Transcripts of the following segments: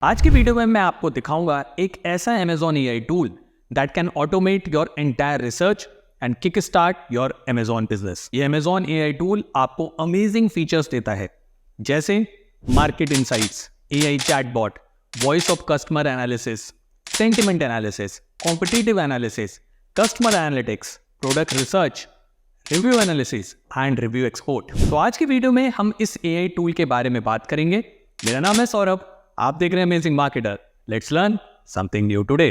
आज की वीडियो में मैं आपको दिखाऊंगा एक ऐसा Amazon AI tool that can automate your entire research and kick start your Amazon business. ये Amazon AI टूल आपको अमेजिंग फीचर्स देता है, जैसे market insights, AI chatbot, voice of customer analysis, sentiment analysis, competitive analysis, customer analytics, product research, review analysis and review export. तो आज की video में हम इस AI टूल के बारे में बात करेंगे। मेरा नाम है सौरभ, आप देख रहे हैं amazing marketer. Let's learn something new today.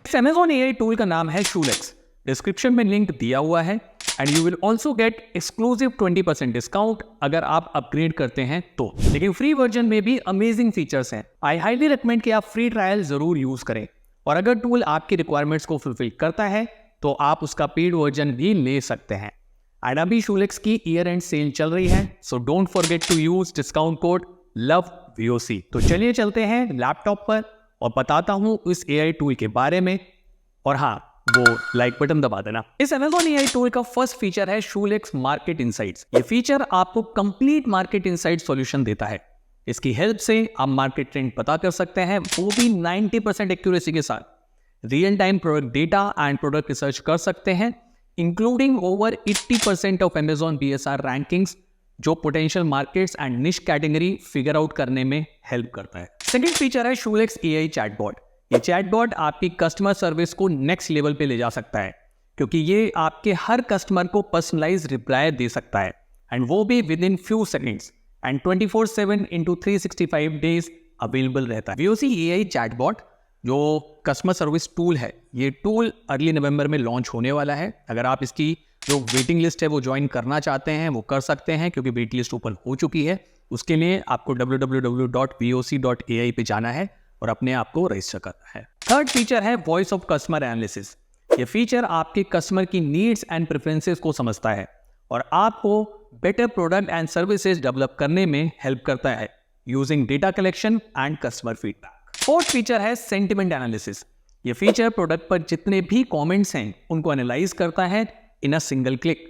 इस Amazon AI टूल का नाम है शूलेक्स। डिस्क्रिप्शन में लिंक दिया हुआ है and you will also get exclusive 20% discount अगर आप अपग्रेड करते हैं तो। लेकिन फ्री वर्जन में भी अमेजिंग फीचर्स हैं। आई हाईली रिकमेंड कि आप फ्री ट्रायल जरूर यूज करें, और अगर टूल आपकी रिक्वायरमेंट्स को फुलफिल करता है तो आप उसका पेड वर्जन भी ले सकते हैं। एंड अभी शूलेक्स की ईयर एंड सेल चल रही है, so don't forget to use discount code LOVEVOC। तो चलिए चलते हैं लैपटॉप पर और बताता हूं इस AI टूल के बारे में। और हाँ, वो लाइक बटन दबा देना। इस Amazon AI टूल का फर्स्ट फीचर है शूलेक्स मार्केट इंसाइट्स। ये फीचर आपको कंप्लीट मार्केट इंसाइट सॉल्यूशन देता है। इसकी हेल्प से आप मार्केट ट्रेंड पता कर सकते हैं, वो भी 90% एक्यूरेसी के साथ। Real time product data and product research कर सकते हैं, including over 80% of Amazon BSR rankings, जो पोटेंशियल मार्केट्स एंड निश कैटेगरी फिगर आउट करने में हेल्प करता है। सेकंड फीचर है शूलेक्स AI चैटबॉट। ये चैटबॉट आपकी कस्टमर सर्विस को नेक्स्ट लेवल पे ले जा सकता है, क्योंकि ये आपके हर कस्टमर को पर्सनलाइज रिप्लाई दे सकता है, एंड वो भी with in few seconds and 24/7 into 365 days available रहता है। VOC AI चैटबॉट जो कस्टमर सर्विस टूल है, ये टूल अर्ली नवंबर में लॉन्च होने वाला है। अगर आप इसकी जो वेटिंग लिस्ट है वो ज्वाइन करना चाहते हैं वो कर सकते हैं, क्योंकि वेट लिस्ट ओपन हो चुकी है। उसके लिए आपको www.voc.ai पे जाना है और अपने आप को रजिस्टर करना है। थर्ड फीचर है वॉइस ऑफ कस्टमर एनालिसिस। ये फीचर आपके कस्टमर की नीड्स एंड प्रेफरेंसेस को समझता है और आपको better product and services develop करने में हेल्प करता है using data collection and customer feedback. Fourth feature है सेंटिमेंट एनालिसिस। ये फीचर प्रोडक्ट पर जितने भी कमेंट्स हैं उनको एनालाइज करता है इन अ सिंगल क्लिक।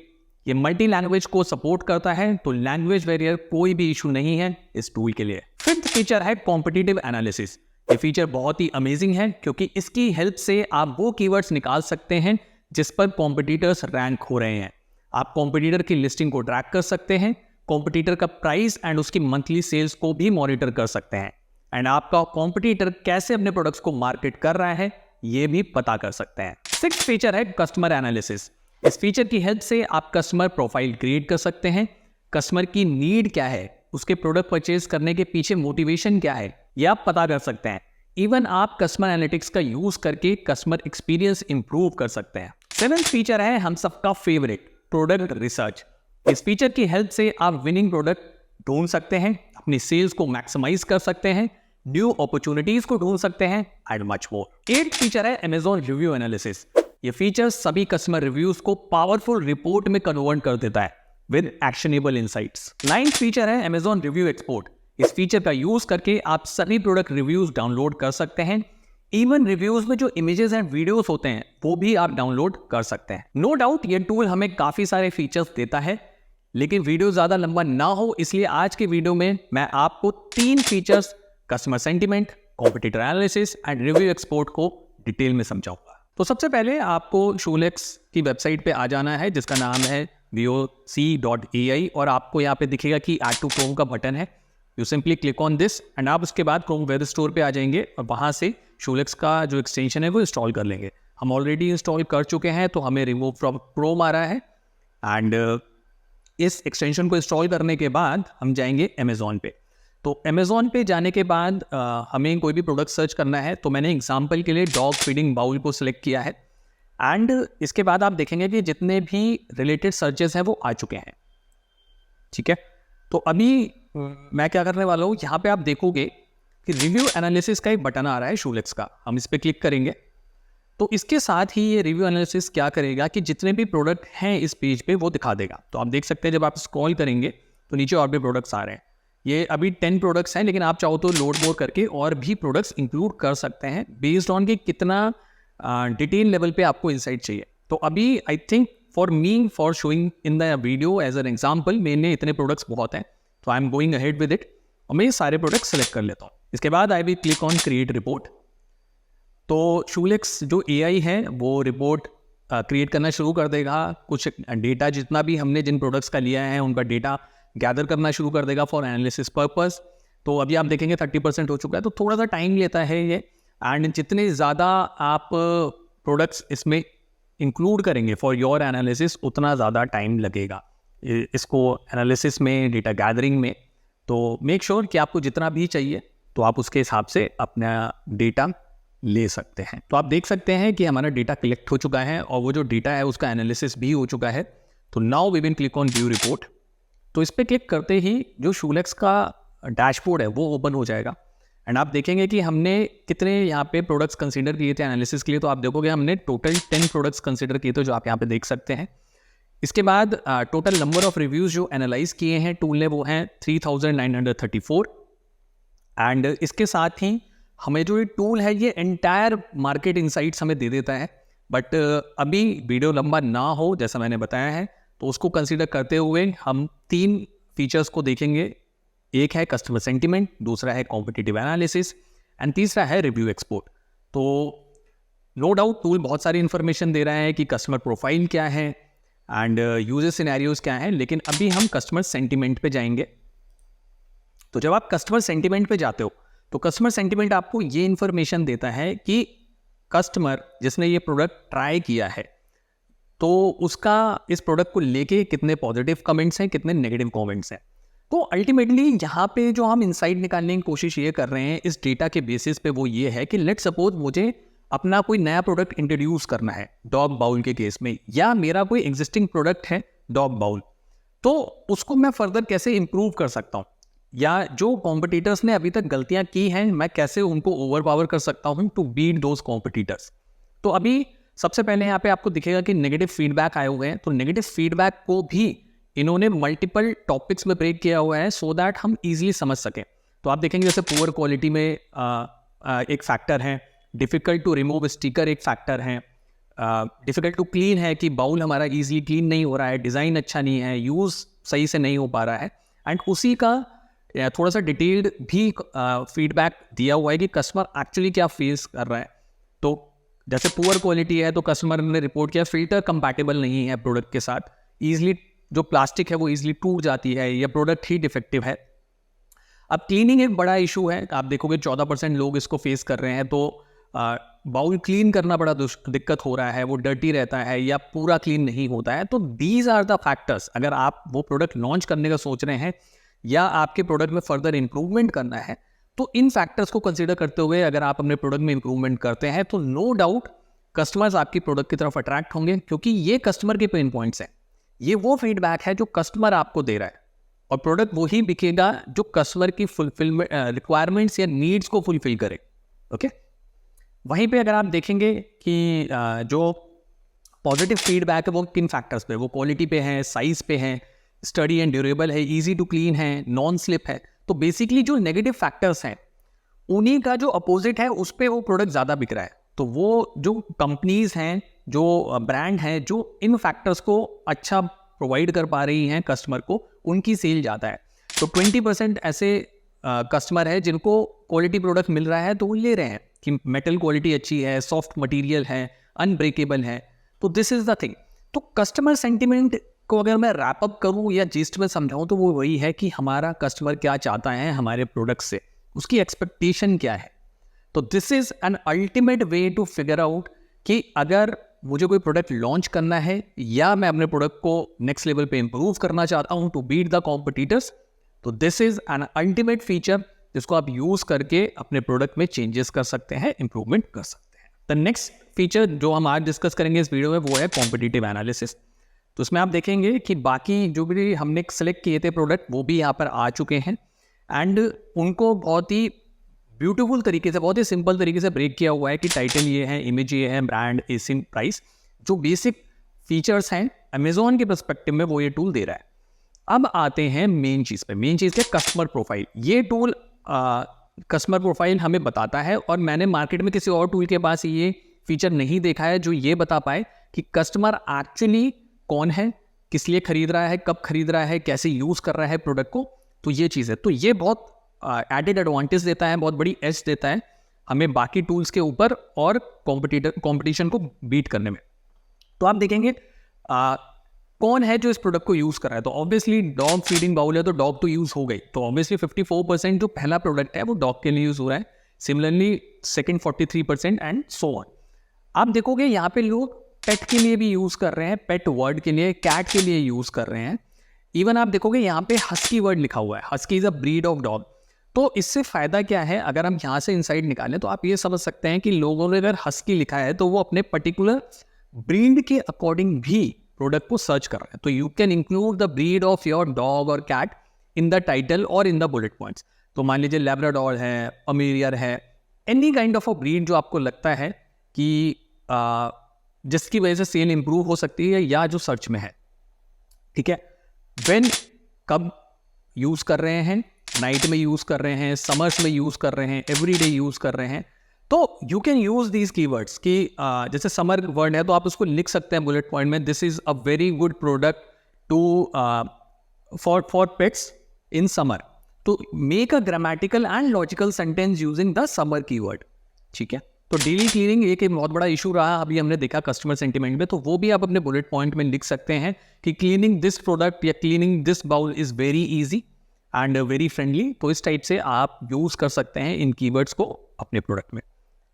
ये मल्टी लैंग्वेज को सपोर्ट करता है, तो लैंग्वेज बैरियर कोई भी इशू नहीं है इस टूल के लिए। फिफ्थ फीचर है कॉम्पिटिटिव एनालिसिस। ये फीचर बहुत ही अमेजिंग है, क्योंकि इसकी हेल्प से आप वो कीवर्ड्स निकाल सकते हैं जिस पर कॉम्पिटिटर्स रैंक हो रहे हैं। आप कॉम्पिटिटर की लिस्टिंग को ट्रैक कर सकते हैं, कॉम्पिटिटर का प्राइस एंड उसकी मंथली सेल्स को भी मॉनिटर कर सकते हैं, एंड आपका कॉम्पिटिटर कैसे अपने प्रोडक्ट्स को मार्केट कर रहा है ये भी पता कर सकते हैं। सिक्स्थ फीचर है कस्टमर एनालिसिस। इस फीचर की हेल्प से आप कस्टमर प्रोफाइल क्रिएट कर सकते हैं। कस्टमर की नीड क्या है, उसके प्रोडक्ट परचेज करने के पीछे मोटिवेशन क्या है, ये आप पता कर सकते हैं। इवन आप कस्टमर एनालिटिक्स का यूज करके कस्टमर एक्सपीरियंस इंप्रूव कर सकते हैं। सेवेंथ फीचर है हम सबका फेवरेट प्रोडक्ट रिसर्च। इस फीचर की हेल्प से आप विनिंग प्रोडक्ट ढूंढ सकते हैं, अपनी सेल्स को मैक्सिमाइज कर सकते हैं, न्यू अपॉर्चुनिटीज को ढूंढ सकते हैं and much more. Eight feature है Amazon रिव्यू एनालिसिस। ये फीचर सभी कस्टमर रिव्यूज को पावरफुल रिपोर्ट में कन्वर्ट कर देता है with actionable insights. Ninth feature है Amazon रिव्यू एक्सपोर्ट। इस फीचर का यूज करके आप सभी प्रोडक्ट रिव्यूज डाउनलोड कर सकते हैं। इवन रिव्यूज में जो इमेजेस एंड वीडियोस होते हैं वो भी आप डाउनलोड कर सकते हैं। नो डाउट ये टूल हमें काफी सारे फीचर्स देता है, लेकिन वीडियो ज्यादा लंबा ना हो इसलिए आज के वीडियो में मैं आपको 3 features customer sentiment, competitor analysis and review export को डिटेल में समझाऊंगा। तो सबसे पहले आपको शूलेक्स की वेबसाइट पे आ जाना है, जिसका नाम है voc.ai, और आपको यहाँ पे दिखेगा कि ऐड टू क्रोम का बटन है। You simply click on this and आप उसके बाद क्रोम वेब स्टोर पे आ जाएंगे और वहाँ से शूलेक्स का जो एक्सटेंशन है वो इंस्टॉल कर लेंगे। हम ऑलरेडी इंस्टॉल कर चुके हैं, तो हमें रिमूव फ्रॉम क्रोम आ रहा है। एंड इस एक्सटेंशन को इंस्टॉल करने के बाद हम जाएंगे Amazon पे। तो Amazon पे जाने के बाद हमें कोई भी प्रोडक्ट सर्च करना है, तो मैंने एग्जांपल के लिए डॉग फीडिंग बाउल को सिलेक्ट किया है। एंड इसके बाद आप देखेंगे कि जितने भी रिलेटेड सर्चेस हैं वो आ चुके हैं। ठीक है, तो अभी मैं क्या करने वाला हूँ, यहाँ पे आप देखोगे कि रिव्यू एनालिसिस का एक बटन आ रहा है शूलेक्स का। हम इस पर क्लिक करेंगे तो इसके साथ ही ये रिव्यू एनालिसिस क्या करेगा कि जितने भी प्रोडक्ट हैं इस पेज पे वो दिखा देगा। तो आप देख सकते हैं जब आप स्क्रॉल करेंगे तो नीचे और भी प्रोडक्ट्स आ रहे हैं। ये अभी 10 प्रोडक्ट्स हैं, लेकिन आप चाहो तो लोड मोर करके और भी प्रोडक्ट्स इंक्लूड कर सकते हैं बेस्ड ऑन कि कितना डिटेल लेवल पे आपको इंसाइट चाहिए। तो अभी I think for showing in the video as an example, मेरे इतने प्रोडक्ट्स बहुत हैं। तो I am going ahead with it और मैं ये सारे प्रोडक्ट सेलेक्ट कर लेता हूँ। इसके बाद I will click on create report. तो शूलेक्स जो AI है वो रिपोर्ट क्रिएट करना शुरू कर देगा। कुछ डेटा जितना भी हमने जिन प्रोडक्ट्स का लिया है उनका डेटा गैदर करना शुरू कर देगा फॉर एनालिसिस पर्पस। तो अभी आप देखेंगे 30% हो चुका है, तो थोड़ा सा टाइम लेता है ये। एंड जितने ज़्यादा आप प्रोडक्ट्स इसमें इंक्लूड करेंगे फॉर योर एनालिसिस उतना ज़्यादा टाइम लगेगा इसको एनालिसिस में, डेटा गैदरिंग में। तो मेक श्योर कि आपको जितना भी चाहिए तो आप उसके हिसाब से अपना डेटा ले सकते हैं। तो आप देख सकते हैं कि हमारा डेटा कलेक्ट हो चुका है और वो जो डेटा है उसका एनालिसिस भी हो चुका है। तो now we will click on view report. तो इस पर क्लिक करते ही जो शूलेक्स का डैशबोर्ड है वो ओपन हो जाएगा एंड आप देखेंगे कि हमने कितने यहाँ पे प्रोडक्ट्स कंसीडर किए थे एनालिसिस के लिए। तो आप देखोगे हमने टोटल 10 प्रोडक्ट्स कंसीडर किए थे, जो आप यहाँ पे देख सकते हैं। इसके बाद टोटल नंबर ऑफ रिव्यूज़ जो एनालाइज किए हैं टूल ने वो हैं 3934। एंड इसके साथ ही हमें जो ये टूल है ये एंटायर मार्केट इनसाइट्स हमें दे देता है। बट अभी वीडियो लंबा ना हो जैसा मैंने बताया है, तो उसको कंसीडर करते हुए हम 3 फीचर्स को देखेंगे। एक है कस्टमर सेंटिमेंट, दूसरा है कॉम्पिटिटिव एनालिसिस एंड तीसरा है रिव्यू एक्सपोर्ट। तो नो डाउट टूल बहुत सारी इन्फॉर्मेशन दे रहा है कि कस्टमर प्रोफाइल क्या है एंड यूजर सिनेरियोज क्या है, लेकिन अभी हम कस्टमर सेंटिमेंट पे जाएंगे। तो जब आप कस्टमर सेंटिमेंट पे जाते हो तो कस्टमर सेंटिमेंट आपको ये इन्फॉर्मेशन देता है कि कस्टमर जिसने ये प्रोडक्ट ट्राई किया है तो उसका इस प्रोडक्ट को लेके कितने पॉजिटिव कमेंट्स हैं, कितने नेगेटिव कमेंट्स हैं। तो अल्टीमेटली यहाँ पे जो हम इनसाइट निकालने की कोशिश ये कर रहे हैं इस डेटा के बेसिस पे वो ये है कि लेट सपोज मुझे अपना कोई नया प्रोडक्ट इंट्रोड्यूस करना है डॉग बाउल के केस में, या मेरा कोई एग्जिस्टिंग प्रोडक्ट है डॉग बाउल, तो उसको मैं फर्दर कैसे इंप्रूव कर सकता हूँ, या जो कॉम्पिटिटर्स ने अभी तक गलतियाँ की हैं मैं कैसे उनको ओवरपावर कर सकता हूँ टू बीट दोज कॉम्पिटिटर्स। तो अभी सबसे पहले यहाँ पे आपको दिखेगा कि नेगेटिव फीडबैक आए हुए हैं। तो नेगेटिव फीडबैक को भी इन्होंने मल्टीपल टॉपिक्स में ब्रेक किया हुआ है सो दैट हम इजीली समझ सकें। तो आप देखेंगे जैसे पुअर क्वालिटी में एक फैक्टर है, डिफ़िकल्ट टू रिमूव स्टिकर एक फैक्टर है, डिफ़िकल्ट टू क्लीन है कि बाउल हमारा ईजिली क्लीन नहीं हो रहा है, डिज़ाइन अच्छा नहीं है, यूज़ सही से नहीं हो पा रहा है। एंड उसी का थोड़ा सा डिटेल्ड भी फीडबैक दिया हुआ है कि कस्टमर एक्चुअली क्या फेस कर रहा है। तो जैसे पुअर क्वालिटी है तो कस्टमर ने रिपोर्ट किया फिल्टर कंपैटिबल नहीं है प्रोडक्ट के साथ, ईजिली जो प्लास्टिक है वो ईजिली टूट जाती है, या प्रोडक्ट ही डिफेक्टिव है। अब क्लीनिंग एक बड़ा इशू है, आप देखोगे 14% लोग इसको फेस कर रहे हैं। तो बाउल क्लीन करना बड़ा दिक्कत हो रहा है, वो डर्टी रहता है या पूरा क्लीन नहीं होता है। तो दीज आर द फैक्टर्स। अगर आप वो प्रोडक्ट लॉन्च करने का सोच रहे हैं या आपके प्रोडक्ट में फर्दर इंप्रूवमेंट करना है, तो इन फैक्टर्स को कंसीडर करते हुए अगर आप अपने प्रोडक्ट में इंप्रूवमेंट करते हैं तो नो डाउट कस्टमर्स आपकी प्रोडक्ट की तरफ अट्रैक्ट होंगे, क्योंकि ये कस्टमर के पेन पॉइंट्स हैं। ये वो फीडबैक है जो कस्टमर आपको दे रहा है और प्रोडक्ट वही बिकेगा जो कस्टमर की फुलफिलमेंट रिक्वायरमेंट्स या नीड्स को फुलफिल करे। ओके, वहीं पे अगर आप देखेंगे कि जो पॉजिटिव फीडबैक है वो किन फैक्टर्स पे, वो क्वालिटी पे है, साइज पे है, स्टडी एंड ड्यूरेबल है, इजी टू क्लीन है, नॉन स्लिप है। तो बेसिकली जो नेगेटिव फैक्टर्स हैं उन्हीं का जो अपोजिट है उस पर वो प्रोडक्ट ज़्यादा बिक रहा है। तो वो जो कंपनीज हैं, जो ब्रांड हैं, जो इन फैक्टर्स को अच्छा प्रोवाइड कर पा रही हैं कस्टमर को, उनकी सेल ज़्यादा है। तो 20% ऐसे कस्टमर है जिनको क्वालिटी प्रोडक्ट मिल रहा है तो वो ले रहे हैं कि मेटल क्वालिटी अच्छी है, सॉफ्ट मटेरियल है, अनब्रेकेबल है। तो दिस इज़ द थिंग। तो कस्टमर सेंटिमेंट को अगर मैं रैप अप करूँ या जिस्ट में समझाऊँ तो वो वही है कि हमारा कस्टमर क्या चाहता है हमारे प्रोडक्ट से, उसकी एक्सपेक्टेशन क्या है। तो this is an ultimate way to figure out कि अगर मुझे कोई प्रोडक्ट लॉन्च करना है या मैं अपने प्रोडक्ट को नेक्स्ट लेवल पे इंप्रूव करना चाहता हूँ टू बीट द कॉम्पिटिटर्स, तो this is an ultimate feature जिसको आप यूज़ करके अपने प्रोडक्ट में चेंजेस कर सकते हैं, इंप्रूवमेंट कर सकते हैं। द नेक्स्ट फीचर जो हम आज डिस्कस करेंगे इस वीडियो में वो है कॉम्पिटिटिव एनालिसिस। तो उसमें आप देखेंगे कि बाकी जो भी हमने सेलेक्ट किए थे प्रोडक्ट वो भी यहाँ पर आ चुके हैं एंड उनको बहुत ही ब्यूटीफुल तरीके से, बहुत ही सिंपल तरीके से ब्रेक किया हुआ है कि टाइटल ये है, इमेज ये है, ब्रांड, एसिन, प्राइस। जो बेसिक फीचर्स हैं अमेजोन के पर्सपेक्टिव में वो ये टूल दे रहा है। अब आते हैं मेन चीज़ पे। मेन चीज़ है कस्टमर प्रोफाइल। ये टूल कस्टमर प्रोफाइल हमें बताता है और मैंने मार्केट में किसी और टूल के पास ये फीचर नहीं देखा है जो ये बता पाए कि कस्टमर एक्चुअली कौन है, किस लिए खरीद रहा है, कब खरीद रहा है, कैसे यूज़ कर रहा है प्रोडक्ट को। तो ये चीज़ है, तो ये बहुत एडेड एडवांटेज देता है, बहुत बड़ी एज देता है हमें बाकी टूल्स के ऊपर और कंपटीशन को बीट करने में। तो आप देखेंगे कौन है जो इस प्रोडक्ट को यूज़ कर रहा है, तो ऑब्वियसली डॉग फीडिंग बाउल है तो डॉग तो यूज़ हो गई, तो ऑब्वियसली 54% जो पहला प्रोडक्ट है वो डॉग के लिए यूज़ हो रहा है, similarly second 43% and so on. आप देखोगे यहाँ पे लोग पेट के लिए भी यूज़ कर रहे हैं, पेट वर्ड के लिए, कैट के लिए यूज़ कर रहे हैं। इवन आप देखोगे यहाँ पे हस्की वर्ड लिखा हुआ है, husky is a breed of dog. तो इससे फ़ायदा क्या है, अगर हम यहाँ से इनसाइट निकालें तो आप ये समझ सकते हैं कि लोगों ने अगर हस्की लिखा है तो वो अपने पर्टिकुलर ब्रीड के अकॉर्डिंग भी प्रोडक्ट को सर्च कर रहे हैं। तो you can include the breed of your dog और कैट इन द टाइटल और इन द बुलेट पॉइंट्स। तो मान लीजिए लैब्राडोर है, अमेरियर है, any kind of a breed जो आपको लगता है कि जिसकी वजह से सेल इंप्रूव हो सकती है या जो सर्च में है, ठीक है। व्हेन कब यूज़ कर रहे हैं, नाइट में यूज़ कर रहे हैं, समर्स में यूज़ कर रहे हैं, एवरीडे यूज़ कर रहे हैं, तो you can use these keywords कि जैसे समर वर्ड है तो आप उसको लिख सकते हैं बुलेट पॉइंट में, this is a very good product to for pets in summer. तो make a grammatical and logical sentence using the summer keyword, ठीक है। तो डेली क्लीनिंग एक बहुत बड़ा इशू रहा, अभी हमने देखा कस्टमर सेंटिमेंट में, तो वो भी आप अपने बुलेट पॉइंट में लिख सकते हैं कि क्लीनिंग दिस प्रोडक्ट या cleaning this bowl is very easy and very friendly. तो इस टाइप से आप यूज़ कर सकते हैं इन कीवर्ड्स को अपने प्रोडक्ट में।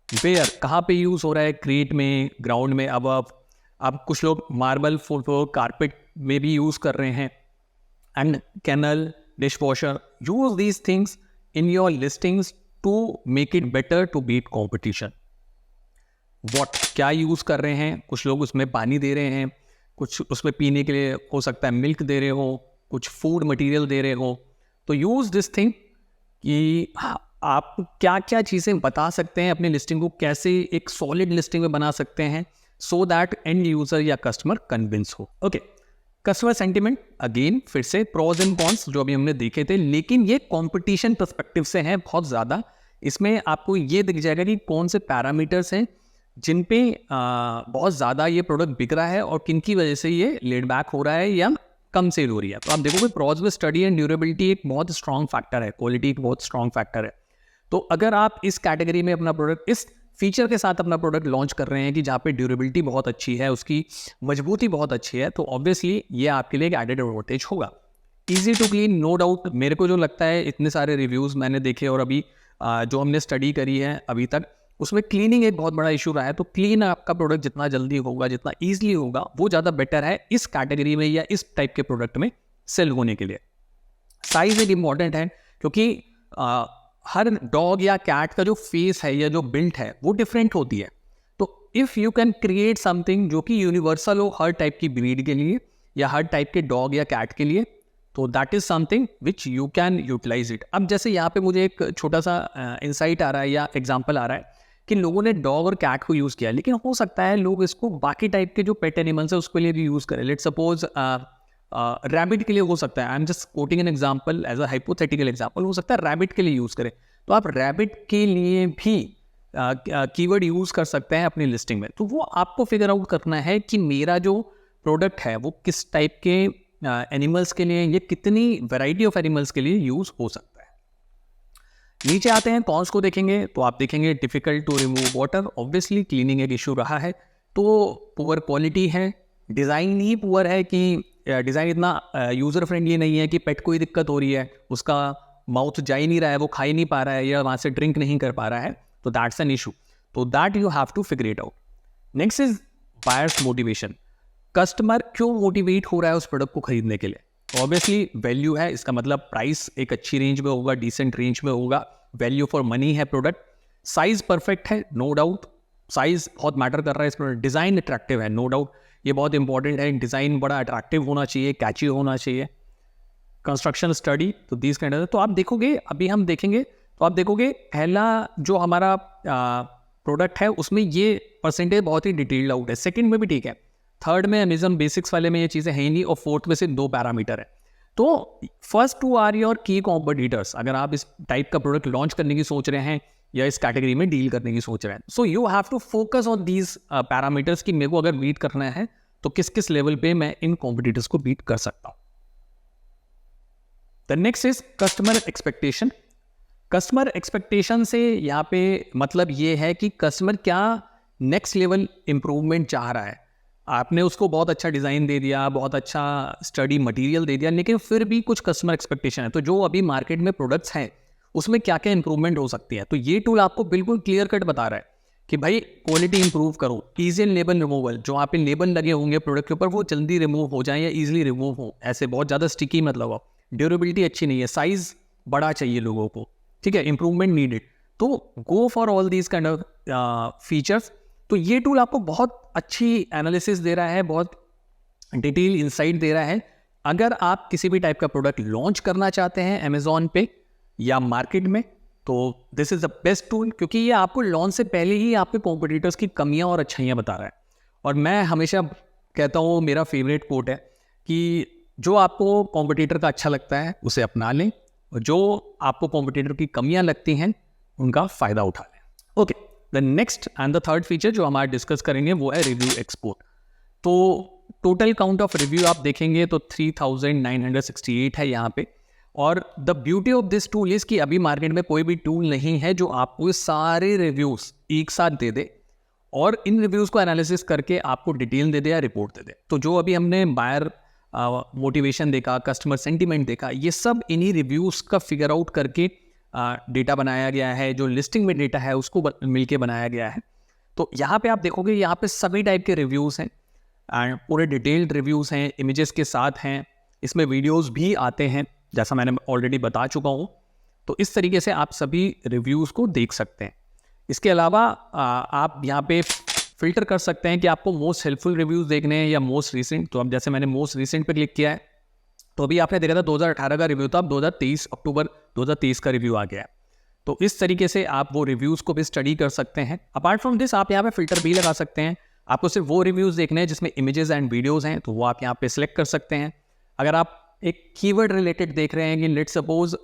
वेयर कहाँ पे यूज़ हो रहा है, क्रेट में, ग्राउंड में, अब कुछ लोग मार्बल फ्लोर कारपेट में भी यूज़ कर रहे हैं, and kennel, dish washer, use these things in your listings to make it better to beat competition. What क्या यूज़ कर रहे हैं, कुछ लोग उसमें पानी दे रहे हैं, कुछ उसमें पीने के लिए हो सकता है मिल्क दे रहे हो, कुछ फूड मटेरियल दे रहे हो, तो यूज़ दिस थिंग कि आप क्या क्या चीज़ें बता सकते हैं, अपनी लिस्टिंग को कैसे एक सॉलिड लिस्टिंग में बना सकते हैं सो दैट एंड यूज़र या कस्टमर कन्विंस हो। ओके, कस्टमर सेंटिमेंट अगेन फिर से प्रोज एंड कॉन्स जो अभी हमने देखे थे, लेकिन ये कंपटीशन पर्सपेक्टिव से है बहुत ज़्यादा। इसमें आपको ये दिख जाएगा कि कौन से पैरामीटर्स हैं जिन पे बहुत ज़्यादा ये प्रोडक्ट बिक रहा है और किन की वजह से ये लेड बैक हो रहा है या कम सेल हो रही है। तो आप देखोगे प्रोज में स्टडी एंड ड्यूरेबिलिटी एक बहुत स्ट्रॉन्ग फैक्टर है, क्वालिटी एक बहुत स्ट्रॉन्ग फैक्टर है। तो अगर आप इस कैटेगरी में अपना प्रोडक्ट इस फीचर के साथ अपना प्रोडक्ट लॉन्च कर रहे हैं कि जहाँ पे ड्यूरेबिलिटी बहुत अच्छी है, उसकी मजबूती बहुत अच्छी है, तो ऑब्वियसली ये आपके लिए एक एडेड एडवांटेज होगा। Easy to clean, no doubt. मेरे को जो लगता है इतने सारे रिव्यूज़ मैंने देखे और अभी जो हमने स्टडी करी है अभी तक, उसमें क्लीनिंग एक बहुत बड़ा इशू रहा है। तो क्लीन आपका प्रोडक्ट जितना जल्दी होगा, जितना ईजिली होगा, वो ज़्यादा बेटर है इस कैटेगरी में या इस टाइप के प्रोडक्ट में सेल होने के लिए। साइज एक इम्पॉर्टेंट है क्योंकि हर डॉग या कैट का जो फेस है या जो बिल्ट है वो डिफरेंट होती है। तो if you can create something जो कि यूनिवर्सल हो हर टाइप की ब्रीड के लिए या हर टाइप के डॉग या कैट के लिए, तो that is something which you can utilise it. अब जैसे यहाँ पे मुझे एक छोटा सा इंसाइट आ रहा है या एग्जाम्पल आ रहा है कि लोगों ने डॉग और कैट को यूज़ किया, लेकिन हो सकता है लोग इसको बाकी टाइप के जो पेट एनिमल्स है उसके लिए भी यूज़ करें। लेट्स सपोज रैबिट के लिए हो सकता है, I am just quoting an example as a hypothetical example, हो सकता है रैबिट के लिए यूज़ करें। तो आप रैबिट के लिए भी कीवर्ड यूज़ कर सकते हैं अपनी लिस्टिंग में। तो वो आपको फिगर आउट करना है कि मेरा जो प्रोडक्ट है वो किस टाइप के एनिमल्स के लिए, ये कितनी वैरायटी ऑफ एनिमल्स के लिए यूज़ हो सकता है। नीचे आते हैं कॉन्स को देखेंगे, तो आप देखेंगे difficult to remove water, obviously cleaning एक इशू रहा है। तो पुअर क्वालिटी है, डिज़ाइन ही पुअर है कि डिज़ाइन इतना यूज़र फ्रेंडली नहीं है कि पेट को ही दिक्कत हो रही है, उसका माउथ जा ही नहीं रहा है, वो खा ही नहीं पा रहा है या वहाँ से ड्रिंक नहीं कर पा रहा है, तो दैट्स एन इशू। तो that you have to figure it out. Next is buyers motivation, customer क्यों मोटिवेट हो रहा है उस प्रोडक्ट को खरीदने के लिए। ऑब्वियसली वैल्यू है, इसका मतलब प्राइस एक अच्छी रेंज में होगा, डिसेंट रेंज में होगा, वैल्यू फॉर मनी है प्रोडक्ट। साइज परफेक्ट है, नो डाउट, साइज बहुत मैटर कर रहा है इस प्रोडक्ट। डिज़ाइन अट्रैक्टिव है, नो डाउट, ये बहुत इंपॉर्टेंट है, डिज़ाइन बड़ा अट्रैक्टिव होना चाहिए, कैची होना चाहिए। कंस्ट्रक्शन स्टडी, तो दिस काइंड ऑफ, तो आप देखोगे अभी हम देखेंगे, तो आप देखोगे पहला जो हमारा प्रोडक्ट है उसमें ये परसेंटेज बहुत ही डिटेल्ड आउट है, सेकंड में भी ठीक है, थर्ड में अमेज़न बेसिक्स वाले में ये चीज़ें हैं ही नहीं, और फोर्थ में से 2 पैरामीटर है। तो फर्स्ट 2 आर योर की कॉम्पिटिटर्स अगर आप इस टाइप का प्रोडक्ट लॉन्च करने की सोच रहे हैं या इस कैटेगरी में डील करने की सोच रहे हैं। So you have to focus on these parameters कि मेरे को अगर बीट करना है तो किस किस लेवल पे मैं इन कॉम्पिटिटर्स को बीट कर सकता हूँ। The next is customer expectation. Customer expectation से यहाँ पे मतलब ये है कि कस्टमर क्या नेक्स्ट लेवल इम्प्रूवमेंट चाह रहा है। आपने उसको बहुत अच्छा डिज़ाइन दे दिया, बहुत अच्छा स्टडी मटेरियल दे दिया, लेकिन फिर भी कुछ कस्टमर एक्सपेक्टेशन है। तो जो अभी मार्केट में प्रोडक्ट्स हैं उसमें क्या क्या इंप्रूवमेंट हो सकती है, तो ये टूल आपको बिल्कुल क्लियर कट बता रहा है कि भाई क्वालिटी इंप्रूव करो, ईजी एंड लेबल रिमूवल, जो आप इन लेबल लगे होंगे प्रोडक्ट के ऊपर वो जल्दी रिमूव हो जाए या ईजिली रिमूव हो, ऐसे बहुत ज़्यादा स्टिकी मत लगाओ। ड्यूरेबिलिटी अच्छी नहीं है, साइज बड़ा चाहिए लोगों को, ठीक है, इंप्रूवमेंट नीडेड। तो go for all these kind of features. तो ये टूल आपको बहुत अच्छी एनालिसिस दे रहा है, बहुत डिटेल इंसाइट दे रहा है। अगर आप किसी भी टाइप का प्रोडक्ट लॉन्च करना चाहते हैं अमेजॉन पे या मार्केट में, तो this is the best tool, क्योंकि ये आपको लॉन्च से पहले ही आपके कॉम्पिटिटर्स की कमियां और अच्छाइयां बता रहा है। और मैं हमेशा कहता हूँ, मेरा फेवरेट कोट है कि जो आपको कॉम्पिटिटर का अच्छा लगता है उसे अपना लें, और जो आपको कॉम्पिटिटर की कमियां लगती हैं उनका फ़ायदा उठा लें। Okay, the next and the third feature जो हमारे डिस्कस करेंगे वो है रिव्यू एक्सपोर्ट। तो टोटल काउंट ऑफ रिव्यू आप देखेंगे तो 3968 है यहाँ पे। और the beauty of this tool is कि अभी मार्केट में कोई भी टूल नहीं है जो आपको सारे रिव्यूज एक साथ दे दे और इन रिव्यूज को एनालिसिस करके आपको डिटेल दे दे या रिपोर्ट दे दे। तो जो अभी हमने बायर मोटिवेशन देखा, कस्टमर सेंटीमेंट देखा, ये सब इन्हीं रिव्यूज का फिगर आउट करके डेटा बनाया गया है। जो लिस्टिंग में डेटा है उसको मिलके बनाया गया है। तो यहाँ पे आप देखोगे यहाँ पे सभी टाइप के रिव्यूज़ हैं एंड पूरे डिटेल्ड रिव्यूज़ हैं, इमेजेस के साथ हैं, इसमें वीडियोस भी आते हैं जैसा मैंने ऑलरेडी बता चुका हूँ। तो इस तरीके से आप सभी रिव्यूज़ को देख सकते हैं। इसके अलावा आप यहाँ पे फिल्टर कर सकते हैं कि आपको मोस्ट हेल्पफुल रिव्यूज़ देखने हैं या मोस्ट रिसेंट। तो अब जैसे मैंने मोस्ट रिसेंट पे क्लिक किया है तो अभी आपने देखा था 2018 का रिव्यू था, अब 2023 अक्टूबर 2023 का रिव्यू आ गया है। तो इस तरीके से आप वो रिव्यूज़ को भी स्टडी कर सकते हैं। अपार्ट फ्रॉम दिस आप यहाँ पे फिल्टर भी लगा सकते हैं। आपको सिर्फ वो रिव्यूज़ देखने हैं जिसमें इमेजेस एंड वीडियोज़ हैं, तो वो आप यहाँ पे सिलेक्ट कर सकते हैं। अगर आप एक कीवर्ड रिलेटेड देख रहे हैं कि लेट्स सपोज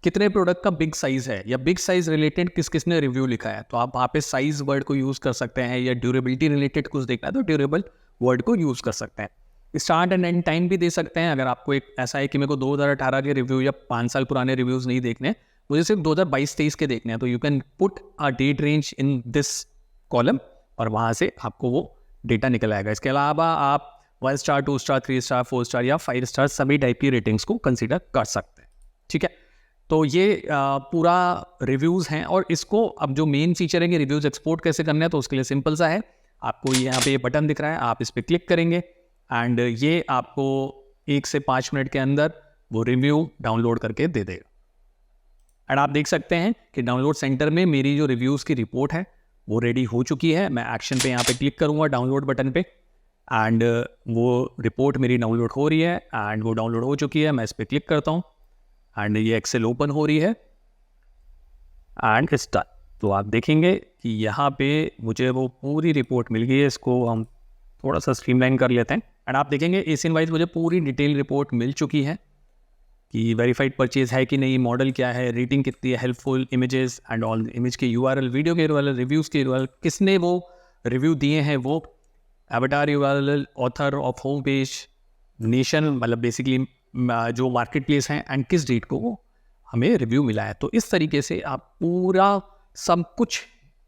कितने प्रोडक्ट का बिग साइज़ है या बिग साइज़ रिलेटेड किसने रिव्यू लिखा है, तो आप वहाँ पे साइज़ वर्ड को यूज़ कर सकते हैं। या ड्यूरेबिलिटी रिलेटेड कुछ देखना है तो ड्यूरेबल वर्ड को यूज़ कर सकते हैं। स्टार्ट एंड एंड टाइम भी दे सकते हैं। अगर आपको एक ऐसा है कि मेरे को 2018 के रिव्यू या 5 साल पुराने रिव्यूज़ नहीं देखने, मुझे सिर्फ 2022-23 के देखने हैं, तो you can put a date range in this column और वहाँ से आपको वो डेटा निकल आएगा। इसके अलावा आप 1 स्टार, 2 स्टार, 3 स्टार, 4 स्टार या 5 स्टार सभी टाइप की रेटिंग्स को कंसिडर कर सकते हैं। ठीक है, तो ये पूरा रिव्यूज़ हैं। और इसको अब जो मेन फीचर है कि रिव्यूज़ एक्सपोर्ट कैसे करना है, तो उसके लिए सिंपल सा है। आपको यहाँ पे ये बटन दिख रहा है, आप इस पर क्लिक करेंगे एंड ये आपको 1 से 5 मिनट के अंदर वो रिव्यू डाउनलोड करके दे देगा। एंड आप देख सकते हैं कि डाउनलोड सेंटर में मेरी जो रिव्यूज़ की रिपोर्ट है वो रेडी हो चुकी है। मैं एक्शन पे यहाँ पे क्लिक करूँगा डाउनलोड बटन पे एंड वो रिपोर्ट मेरी डाउनलोड हो रही है एंड वो डाउनलोड हो चुकी है। मैं इस पर क्लिक करता हूँ एंड ये एक्सेल ओपन हो रही है एंड स्टार्ट। तो आप देखेंगे कि यहाँ पे मुझे वो पूरी रिपोर्ट मिल गई है। इसको हम थोड़ा सा स्ट्रीमलाइन कर लेते हैं एंड आप देखेंगे एशियन वाइज मुझे पूरी डिटेल रिपोर्ट मिल चुकी है कि वेरीफाइड परचेज है कि नहीं, मॉडल क्या है, रेटिंग कितनी है, helpful images and all, image के यूआरएल, वीडियो के यूआरएल, रिव्यूज़ के यूआरएल, किसने वो रिव्यू दिए हैं, वो avatar URL, author of home page, nation मतलब बेसिकली जो मार्केट प्लेस हैं एंड किस डेट को वो हमें रिव्यू मिला है। तो इस तरीके से आप पूरा सब कुछ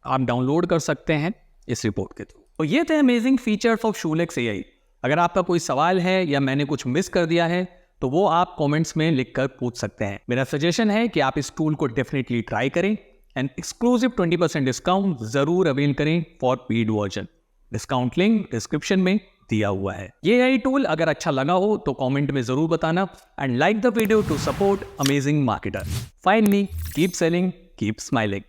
आप डाउनलोड कर सकते हैं इस रिपोर्ट के थ्रू। तो ये थे अमेजिंग फीचर्स ऑफ शूलेक्स AI। अगर आपका कोई सवाल है या मैंने कुछ मिस कर दिया है तो वो आप कमेंट्स में लिखकर पूछ सकते हैं। मेरा सजेशन है कि आप इस टूल को डेफिनेटली ट्राई करें एंड एक्सक्लूसिव 20% डिस्काउंट जरूर अवेल करें for paid version. Discount link description में दिया हुआ है। ये AI टूल अगर अच्छा लगा हो तो कमेंट में जरूर बताना and like the video to support amazing marketer. Finally keep selling, keep smiling.